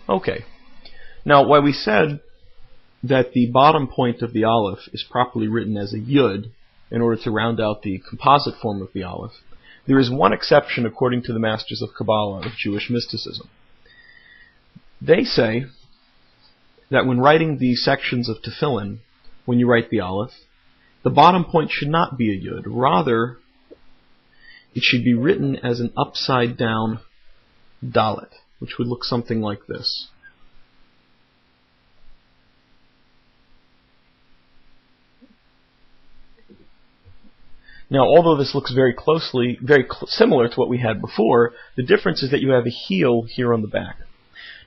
Okay. Now, while we said that the bottom point of the Aleph is properly written as a Yud in order to round out the composite form of the Aleph, there is one exception according to the masters of Kabbalah, of Jewish mysticism. They say that when writing the sections of Tefillin, when you write the Aleph, the bottom point should not be a Yud. Rather, it should be written as an upside down Dalet, which would look something like this. Now, although this looks very similar to what we had before, the difference is that you have a heel here on the back.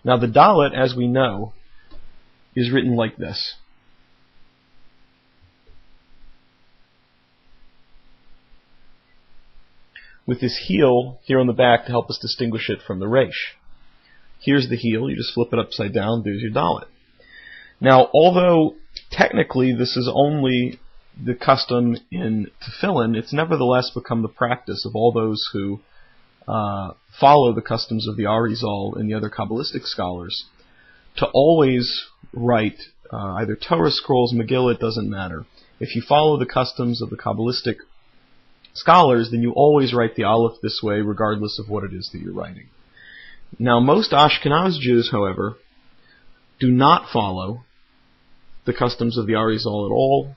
Now, the Dalet, as we know, is written like this. With this heel here on the back to help us distinguish it from the Resh. Here's the heel, you just flip it upside down, there's your Dalet. Now, although technically this is only the custom in Tefillin, it's nevertheless become the practice of all those who follow the customs of the Arizal and the other Kabbalistic scholars to always write either Torah scrolls, Megillah, it doesn't matter. If you follow the customs of the Kabbalistic scholars, then you always write the Aleph this way regardless of what it is that you're writing. Now, most Ashkenaz Jews, however, do not follow the customs of the Arizal at all,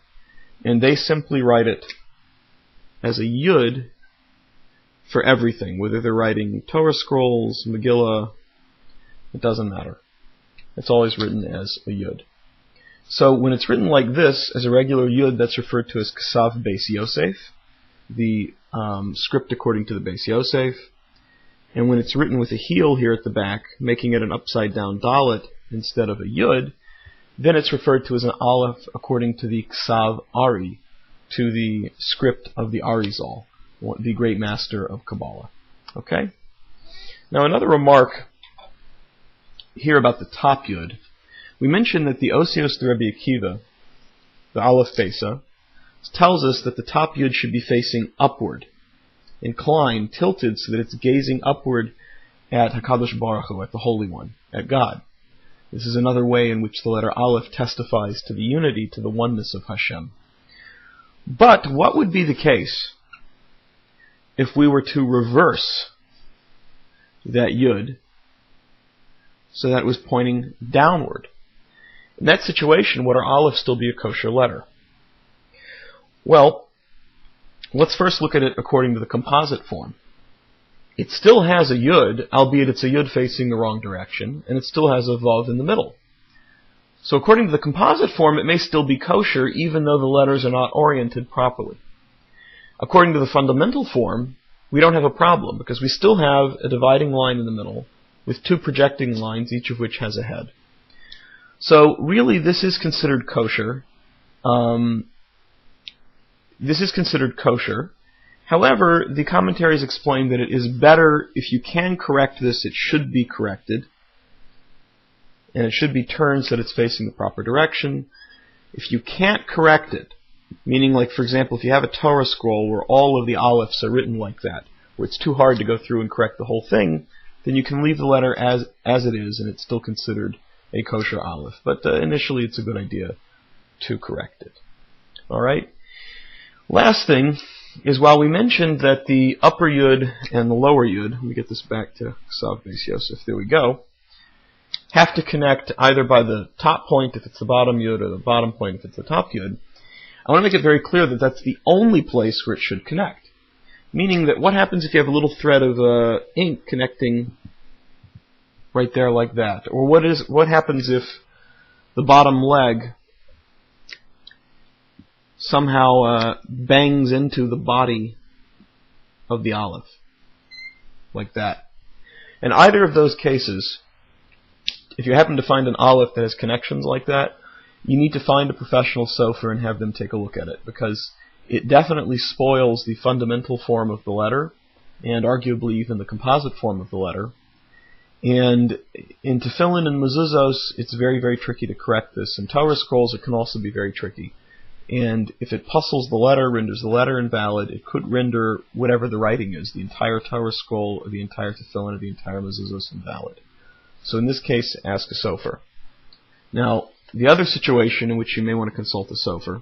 and they simply write it as a Yud for everything, whether they're writing Torah scrolls, Megillah, it doesn't matter. It's always written as a Yud. So when it's written like this, as a regular Yud, that's referred to as Ksav Beis Yosef, the script according to the Beis Yosef. And when it's written with a heel here at the back, making it an upside down Dalet instead of a Yud, then it's referred to as an Aleph according to the Ksav Ari, to the script of the Arizal, the great master of Kabbalah. Okay? Now another remark here about the top Yud. We mentioned that the Osios de Rabbi Akiva, the Aleph Besa, tells us that the top Yud should be facing upward, inclined, tilted, so that it's gazing upward at HaKadosh Baruch Hu, at the Holy One, at God. This is another way in which the letter Aleph testifies to the unity, to the oneness of Hashem. But what would be the case if we were to reverse that Yud so that it was pointing downward? In that situation, would our Aleph still be a kosher letter? Well, let's first look at it according to the composite form. It still has a Yud, albeit it's a Yud facing the wrong direction, and it still has a Vav in the middle. So according to the composite form, it may still be kosher, even though the letters are not oriented properly. According to the fundamental form, we don't have a problem, because we still have a dividing line in the middle, with two projecting lines, each of which has a head. So really, this is considered kosher. However, the commentaries explain that it is better, if you can correct this, it should be corrected. And it should be turned so that it's facing the proper direction. If you can't correct it, meaning like, for example, if you have a Torah scroll where all of the Alephs are written like that, where it's too hard to go through and correct the whole thing, then you can leave the letter as it is, and it's still considered a kosher Aleph. But initially it's a good idea to correct it. Alright? Last thing is, while we mentioned that the upper Yud and the lower Yud, let me get this back to Ksav Beis Yosef, there we go, have to connect either by the top point if it's the bottom Yud, or the bottom point if it's the top Yud. I want to make it very clear that that's the only place where it should connect. Meaning that what happens if you have a little thread of ink connecting right there like that? Or what happens if the bottom leg somehow bangs into the body of the Aleph, like that? In either of those cases, if you happen to find an Aleph that has connections like that, you need to find a professional sofer and have them take a look at it, because it definitely spoils the fundamental form of the letter, and arguably even the composite form of the letter. And in Tefillin and Mezuzos, it's very, very tricky to correct this. In Torah scrolls, it can also be very tricky. And if it puzzles the letter, renders the letter invalid, it could render whatever the writing is, the entire Torah scroll, or the entire Tefillin, or the entire Mezuzos, invalid. So in this case, ask a sofer. Now, the other situation in which you may want to consult a sofer,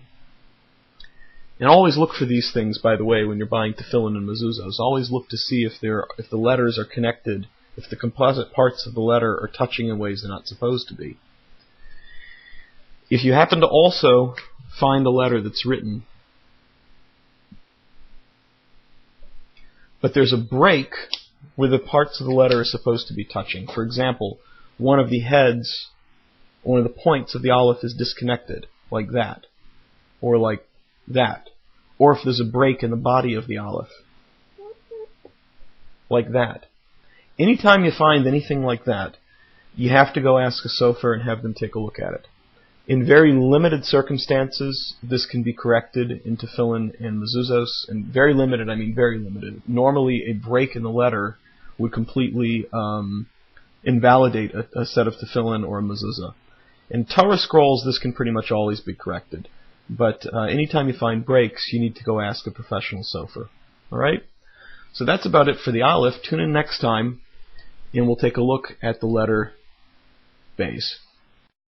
and always look for these things, by the way, when you're buying tefillin and mezuzahs. Always look to see if the letters are connected, if the composite parts of the letter are touching in ways they're not supposed to be. If you happen to also find a letter that's written, but there's a break where the parts of the letter are supposed to be touching. For example, one of the heads, one of the points of the aleph is disconnected, like that, or like that. Or if there's a break in the body of the aleph, like that. Anytime you find anything like that, you have to go ask a sofer and have them take a look at it. In very limited circumstances, this can be corrected in tefillin and mezuzos. And very limited, I mean very limited. Normally, a break in the letter would completely invalidate a set of tefillin or a mezuzah. In Torah scrolls, this can pretty much always be corrected. But anytime you find breaks, you need to go ask a professional sofer. All right? So that's about it for the aleph. Tune in next time, and we'll take a look at the letter Beis.